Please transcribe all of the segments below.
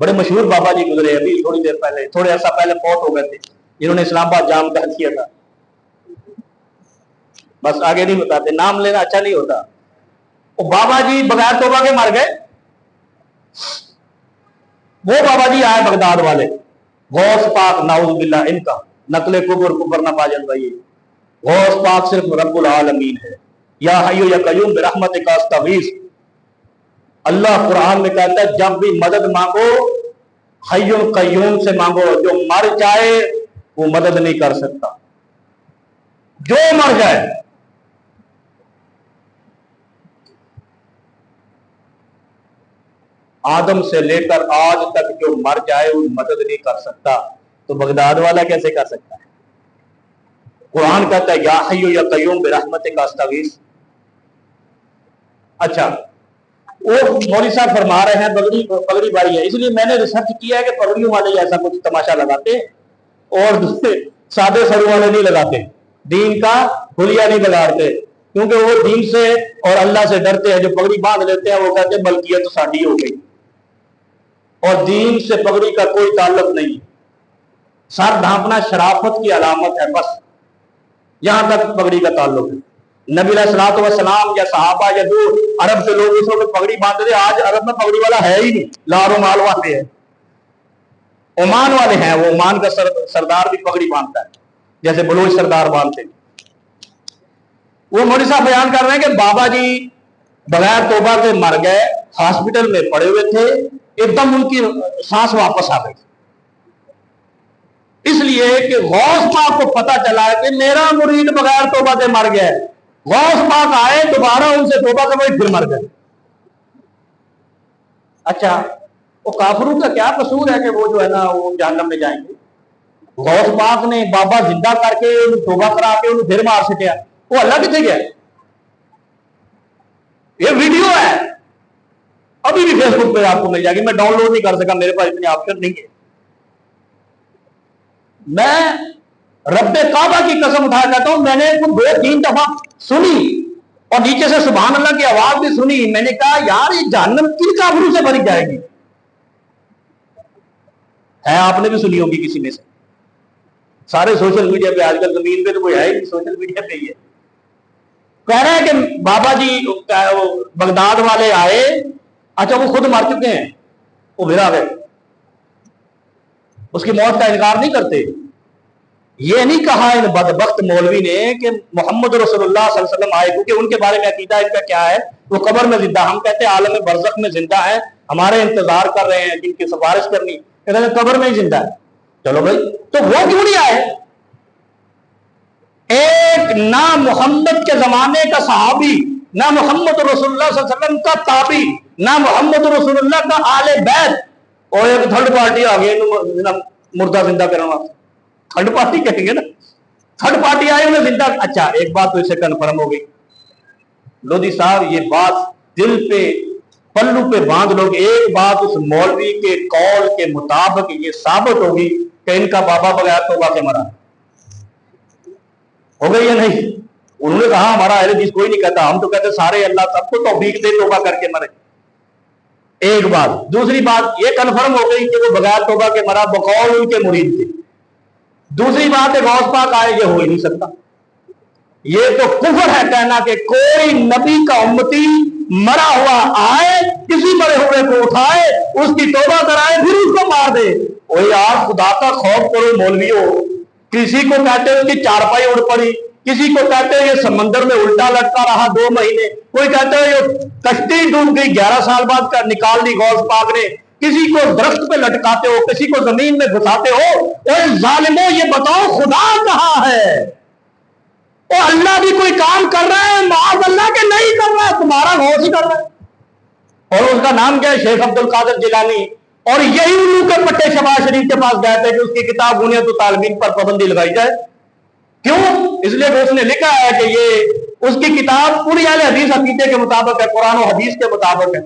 بڑے مشہور بابا جی گزرے ابھی تھوڑی دیر پہلے، تھوڑے عرصہ پہلے فوت ہو گئے تھے، جنہوں نے اسلام آباد جام کا کیا تھا. بس آگے نہیں بتاتے، نام لینا اچھا نہیں ہوتا. وہ بابا جی بغیر توبہ کے مر گئے. وہ بابا جی آئے بغداد والے، غوث پاک نعوذ باللہ ان کا نقل کفر نہ پاجن بھائی. غوث پاک صرف رب العالمین ہے. یا حیو یا قیوم برحمتک استغیث. اللہ قرآن میں کہتا ہے جب بھی مدد مانگو حی قیوم سے مانگو. جو مر جائے وہ مدد نہیں کر سکتا، جو مر جائے. آدم سے لے کر آج تک جو مر جائے وہ مدد نہیں کر سکتا، تو بغداد والا کیسے کر سکتا ہے؟ قرآن کہتا ہے یا حیو یا قیوم برحمتک استغیث. اچھا، وہ مولوی صاحب فرما رہے ہیں پگڑی باری ہے، اس لیے میں نے ریسرچ کیا ہے کہ پگڑیوں والے ایسا کچھ تماشا لگاتے اور دوسرے سادے سرو والے نہیں لگاتے، دین کا حلیہ نہیں بگاڑتے، کیونکہ وہ دین سے اور اللہ سے ڈرتے ہیں. جو پگڑی باندھ لیتے ہیں وہ کہتے ہیں ملکیت ساڈی ہو گئی، اور دین سے پگڑی کا کوئی تعلق نہیں. سر ڈھانپنا شرافت کی علامت ہے، بس یہاں تک پگڑی کا تعلق ہے. نبی علیہ الصلوۃ والسلام یا صحابہ یا دور عرب سے لوگ اس وقت پگڑی باندھتے تھے. آج عرب میں پگڑی والا ہے ہی نہیں، لار و مال والے ہیں. عمان والے ہیں، وہ عمان کا سردار بھی پگڑی باندھتا ہے جیسے بلوچ سردار باندھتے. وہ مولوی صاحب بیان کر رہے ہیں کہ بابا جی بغیر توبہ کے مر گئے، ہاسپٹل میں پڑے ہوئے تھے، ایک دم ان کی سانس واپس آ گئی. اس لیے کہ غوث پاک کو پتا چلا کہ میرا مرید بغیر توبہ کے مر گیا ہے. غوث پاک آئے، دوبارہ ان سے توبہ کروائی، پھر مر گئے. اچھا، وہ کافروں کا کیا قصور ہے کہ وہ جو ہے نا وہ جہنم میں جائیں گے؟ غوث پاک نے بابا زندہ کر کے توبہ کرا کے انہوں پھر مار سکیا، وہ اللہ کتنے گیا؟ یہ ویڈیو ہے، ابھی بھی فیس بک پہ آپ کو مل جائے گی. میں ڈاؤن لوڈ نہیں کر سکا، میرے پاس اتنے آپشن نہیں ہے. میں رب کعبہ کی قسم اٹھایا کہتا ہوں، میں نے 2-3 دفعہ سنی اور نیچے سے سبحان اللہ کی آواز بھی سنی. میں نے کہا یار یہ جہنم کن کافروں سے بھری جائے گی؟ ہے آپ نے بھی سنی ہوگی کسی میں سے. سارے سوشل میڈیا پہ آج کل زمین پہ تو کوئی ہے ہی، سوشل میڈیا پہ ہی ہے. کہہ رہے ہیں کہ بابا جی بغداد والے آئے. اچھا، وہ خود مر چکے ہیں، وہ پھر آ گئے، اس کی موت کا انکار نہیں کرتے. یہ نہیں کہا ان بدبخت مولوی نے کہ محمد رسول اللہ صلی اللہ علیہ وسلم آئے، کیونکہ ان کے بارے میں عقیدہ ان کا کیا ہے؟ وہ قبر میں زندہ، ہم کہتے ہیں عالم برزخ میں زندہ ہے، ہمارے انتظار کر رہے ہیں جن کی سفارش کرنی، کہتے ہیں قبر میں ہی زندہ ہے. چلو بھائی، تو وہ کیوں نہیں آئے؟ ایک نہ محمد کے زمانے کا صحابی، نہ محمد رسول اللہ صلی اللہ علیہ وسلم کا تابعی، نہ محمد رسول اللہ کا آل بیت، اور ایک تھرڈ پارٹی آ گئی مردہ زندہ کرنا. تھرڈ پارٹی کہیں گے نا، تھرڈ پارٹی آئے انہیں زندہ. اچھا، ایک بات تو اسے کنفرم ہو گئی لودھی صاحب، یہ بات دل پہ پلو پہ باندھ لوگ. ایک بات اس مولوی کے قول کے مطابق یہ ثابت ہوگی کہ ان کا بابا بغیر توبہ کے مرا. ہو گئی یا نہیں؟ انہوں نے کہا ہمارا اہل حدیث کوئی نہیں کہتا، ہم تو کہتے سارے اللہ سب کو توفیق دے توبہ کر کے مرے. ایک بات. دوسری بات یہ کنفرم ہو گئی کہ وہ بغیر توبہ کے مرا، بقول ان کے مرید تھے. دوسری بات ہے غوث پاک آئے، یہ ہو ہی نہیں سکتا. یہ تو کفر ہے کہنا کہ کوئی نبی کا امتی مرا ہوا آئے، کسی مرے ہوئے کو اٹھائے، اس کی توبہ کرائے، پھر اس کو مار دے. وہ یار خدا کا خوف کرو مولویوں. کسی کو کہتے ہیں کہ چارپائی اڑ پڑی، کسی کو کہتے ہیں یہ سمندر میں الٹا لٹکا رہا 2 مہینے، کوئی کہتے ہیں یہ کشتی ڈوب گئی 11 سال بعد نکال دی غوث پاک نے، کسی کو درخت پہ لٹکاتے ہو، کسی کو زمین میں گھساتے ہو. اے ظالموں، یہ بتاؤ خدا کہاں ہے؟ اور اللہ بھی کوئی کام کر رہا ہے معاذ اللہ کے نہیں کر رہا ہے، تمہارا غوث ہی کر رہا ہے. اور اس کا نام کیا ہے؟ شیخ عبد القادر جیلانی. اور یہی الو کے پٹے شہباز شریف کے پاس گئے تھے کہ اس کی کتاب بنیاد الطالبین پر پابندی لگائی جائے. کیوں؟ اس لیے کہ اس نے لکھا ہے کہ یہ اس کی کتاب پوری اہل حدیث عقیدے کے مطابق ہے، قرآن و حدیث کے مطابق ہے.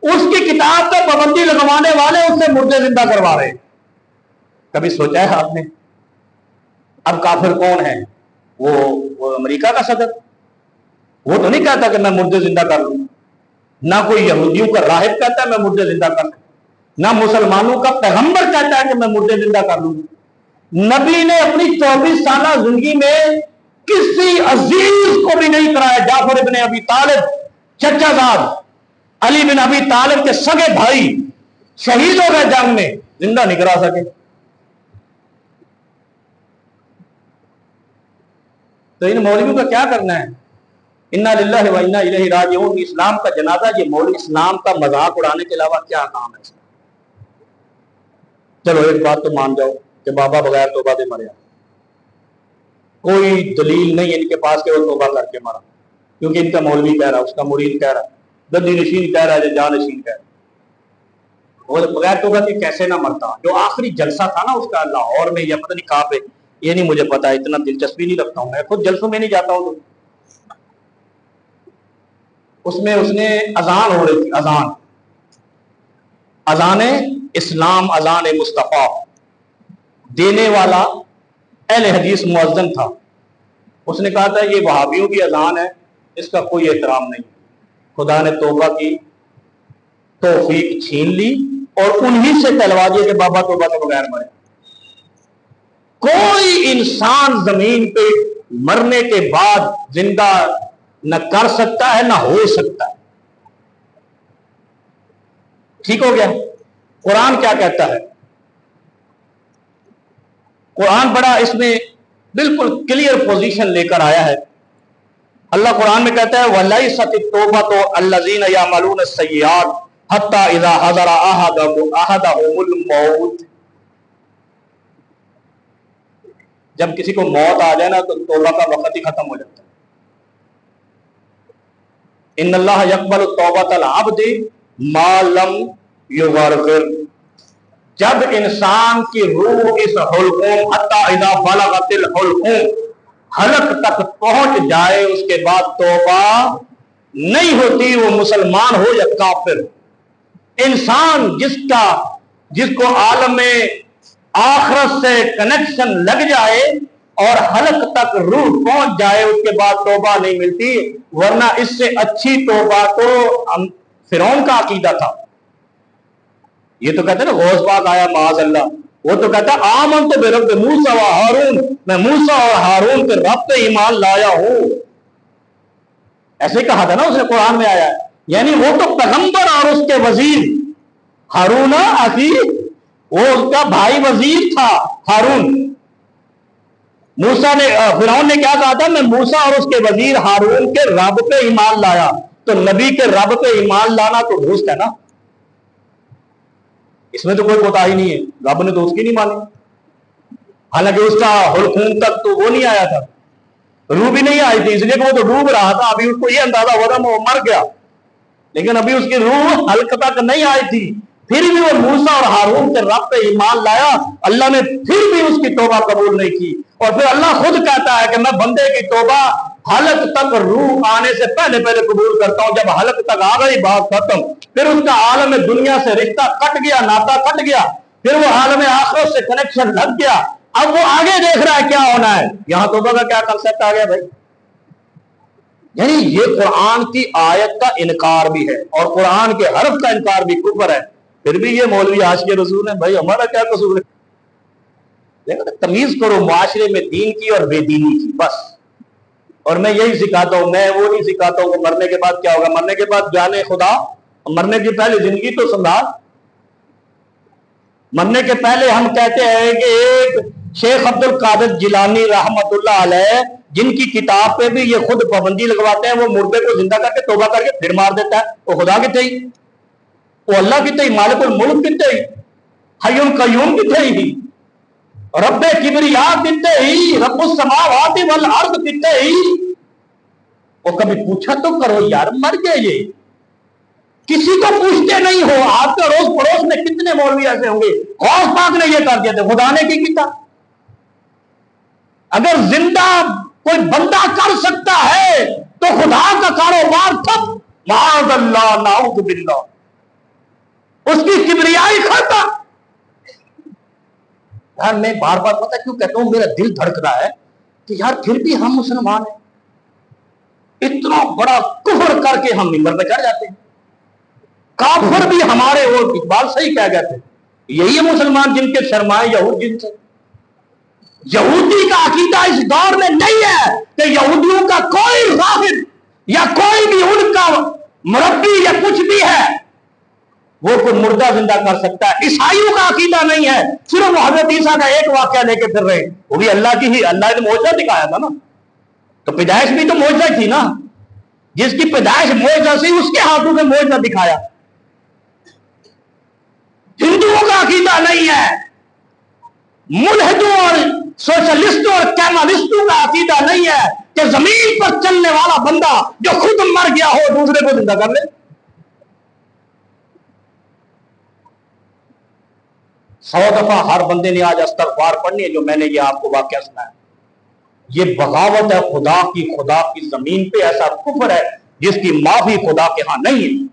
اس کی کتاب پر پابندی لگوانے والے اس سے مردے زندہ کروا رہے ہیں. کبھی سوچا ہے آپ نے؟ اب کافر کون ہے؟ وہ امریکہ کا صدر. وہ تو نہیں کہتا کہ میں مردے زندہ کر لوں. نہ کوئی یہودیوں کا راہب کہتا ہے میں مردے زندہ کر لوں. نہ مسلمانوں کا پیغمبر کہتا ہے کہ میں مردے زندہ کر لوں گا۔ نبی نے اپنی 24 سالہ زندگی میں کسی عزیز کو بھی نہیں کرایا۔ جعفر ابن ابی طالب چچا زاد علی بن ابی طالب کے سگے بھائی شہید ہو گئے جنگ میں، زندہ نہیں کرا سکے۔ تو ان مولویوں کا کیا کرنا ہے؟ انا للہ و انا الیہ راجعون۔ اسلام کا جنازہ، یہ مولوی اسلام کا مذاق اڑانے کے علاوہ کیا کام ہے اس کا؟ چلو ایک بات تو مان جاؤ کہ بابا بغیر توبہ دے مریا، کوئی دلیل نہیں ان کے پاس کہ وہ توبہ کر کے مرا، کیونکہ ان کا مولوی کہہ رہا، اس کا مرید کہہ رہا، گدی نشین کہہ رہا ہے، جان نشین کہہ رہا، اور بغیر توبہ کے کیسے نہ مرتا؟ جو آخری جلسہ تھا نا اس کا لاہور میں یا پتہ نہیں کہاں پہ، یہ نہیں مجھے پتا، اتنا دلچسپی نہیں رکھتا ہوں، میں خود جلسوں میں نہیں جاتا ہوں، اس میں اس نے اذان ہو رہی تھی، اذان اسلام، اذان مصطفیٰ دینے والا اہل حدیث مؤذن تھا۔ اس نے کہا تھا یہ وہابیوں کی اذان ہے، اس کا کوئی احترام نہیں، خدا نے توبہ کی توفیق چھین لی اور انہی سے کہلوا دیا کہ بابا توبہ کے بغیر مرے۔ کوئی انسان زمین پہ مرنے کے بعد زندہ نہ کر سکتا ہے نہ ہو سکتا ہے۔ ٹھیک ہو گیا؟ قرآن کیا کہتا ہے؟ قرآن بڑا اس میں بالکل کلیئر پوزیشن لے کر آیا ہے۔ اللہ قرآن میں کہتا ہے وَلَيْسَتِ التَّوْبَةُ الَّذِينَ يَعْمَلُونَ السَّيِّئَاتِ حَتَّى إِذَا حَضَرَ أَحَدَهُمُ الْمَوْتُ۔ جب کسی کو موت آ جائے نا تو توبہ کا وقت ہی ختم ہو جاتا ہے۔ ان اللہ یقبل التوبۃ العبد ما لم یغرغر۔ جب انسان کی روح اس حلقوم حتی اذا بلغت الحلقوم، حلق تک پہنچ جائے، اس کے بعد توبہ نہیں ہوتی، وہ مسلمان ہو یا کافر۔ انسان جس کو عالم آخرت سے کنیکشن لگ جائے اور حلق تک روح پہنچ جائے، اس کے بعد توبہ نہیں ملتی، ورنہ اس سے اچھی توبہ تو فرعون کا عقیدہ تھا۔ یہ تو کہتے ہیں نا غوث پاک آیا معاذ اللہ، وہ تو کہتا ہے آمنت برب موسیٰ و ہارون، میں موسیٰ اور ہارون کے رب پہ ایمان لایا ہوں۔ ایسے کہا تھا نا اس نے، قرآن میں آیا ہے، یعنی وہ تو پیغمبر اور اس کے وزیر ہارون اخی، وہ اس کا بھائی وزیر تھا ہارون۔ موسیٰ نے، فرعون نے کیا کہا تھا؟ میں موسیٰ اور اس کے وزیر ہارون کے رب پہ ایمان لایا۔ تو نبی کے رب پہ ایمان لانا تو درست ہے نا، اس میں تو کوئی کوتاہی نہیں ہے، رب نے تو اس کی نہیں مانی، حالانکہ اس کا حلقوم تک تو وہ نہیں آیا تھا، روح بھی نہیں آئی تھی، اس لیے کہ وہ تو ڈوب رہا تھا، ابھی اس کو یہ اندازہ ہو رہا وہ مر گیا، لیکن ابھی اس کی روح حلق تک نہیں آئی تھی، پھر بھی وہ موسیٰ اور ہارون کے رب پہ ایمان لایا، اللہ نے پھر بھی اس کی توبہ قبول نہیں کی، اور پھر اللہ خود کہتا ہے کہ میں بندے کی توبہ حلق تک روح آنے سے پہلے قبول کرتا ہوں، جب حلق تک آ گئی بات ختم، پھر اس کا عالم دنیا سے رشتہ کٹ گیا، ناتا کٹ گیا، پھر وہ عالم آخرت سے کنیکشن لگ گیا، اب وہ آگے دیکھ رہا ہے کیا ہونا ہے۔ یہاں توبہ کا کیا کنسپٹ آ گیا بھائی؟ یعنی یہ قرآن کی آیت کا انکار بھی ہے اور قرآن کے حرف کا انکار بھی کفر ہے، پھر بھی یہ مولوی عاشق رسول ہے، بھائی ہمارا کیا قصور ہے؟ لیکن تمیز کرو معاشرے میں دین کی اور بے دینی کی، بس۔ اور میں یہی سکھاتا ہوں، میں وہ نہیں سکھاتا ہوں کہ مرنے کے بعد کیا ہوگا، مرنے کے بعد جانے خدا، مرنے کی پہلے زندگی تو سنبھال۔ مرنے کے پہلے ہم کہتے ہیں کہ ایک شیخ عبد القادر جیلانی رحمت اللہ علیہ، جن کی کتاب پہ بھی یہ خود پابندی لگواتے ہیں، وہ مردے کو زندہ کر کے توبہ کر کے پھر مار دیتا ہے، وہ خدا کتے ہی، وہ اللہ کتے ہی، مالک الملک کتے ہی، حی القیوم کتے ہی، رب کبریا کتے ہی، رب السماوات والارض کتے ہی۔ وہ کبھی پوچھا تو کرو یار، مر گئے یہ، کسی کو پوچھتے نہیں ہو۔ آپ کے روز پڑوس میں کتنے مولوی ایسے ہوں گے، غوث پاک نے یہ کر دیا تھا، خدا نے کی کیا؟ اگر زندہ کوئی بندہ کر سکتا ہے تو خدا کا کاروبار کب؟ معاذ اللہ، نعوذ باللہ، اس کی کبریائی کھاتا۔ یار میں بار بار پتہ کیوں کہتا ہوں، میرا دل دھڑک رہا ہے کہ یار پھر بھی ہم مسلمان ہیں، اتنا بڑا کفر کر کے ہم منبر پہ چڑھ جاتے ہیں۔ کافر بھی ہمارے، وہ اقبال صحیح کہہ گئے تھے، یہی ہے مسلمان جن کے سرمایہ یہود جن سے۔ یہودی کا عقیدہ اس دور میں نہیں ہے کہ یہودیوں کا کوئی راہب یا کوئی بھی ان کا مربی یا کچھ بھی ہے وہ کوئی مردہ زندہ کر سکتا ہے۔ عیسائیوں کا عقیدہ نہیں ہے، صرف وہ حضرت عیسیٰ کا ایک واقعہ لے کے پھر رہے، وہ بھی اللہ کی ہی، اللہ نے معجزہ دکھایا تھا نا، تو پیدائش بھی تو معجزہ تھی نا، جس کی پیدائش معجزہ سے اس کے ہاتھوں سے معجزہ دکھایا۔ ہندوؤں کا عقیدہ نہیں ہے، ملحدوں اور سوشلسٹوں اور کیمالسٹوں کا عقیدہ نہیں ہے کہ زمین پر چلنے والا بندہ جو خود مر گیا ہو دوسرے کو زندہ کر لے۔ 100 دفعہ ہر بندے نے آج استغفار پڑھنی ہے جو میں نے یہ آپ کو واقعہ سنایا۔ یہ بغاوت ہے خدا کی زمین پہ، ایسا کفر ہے جس کی معافی خدا کے ہاں نہیں ہے۔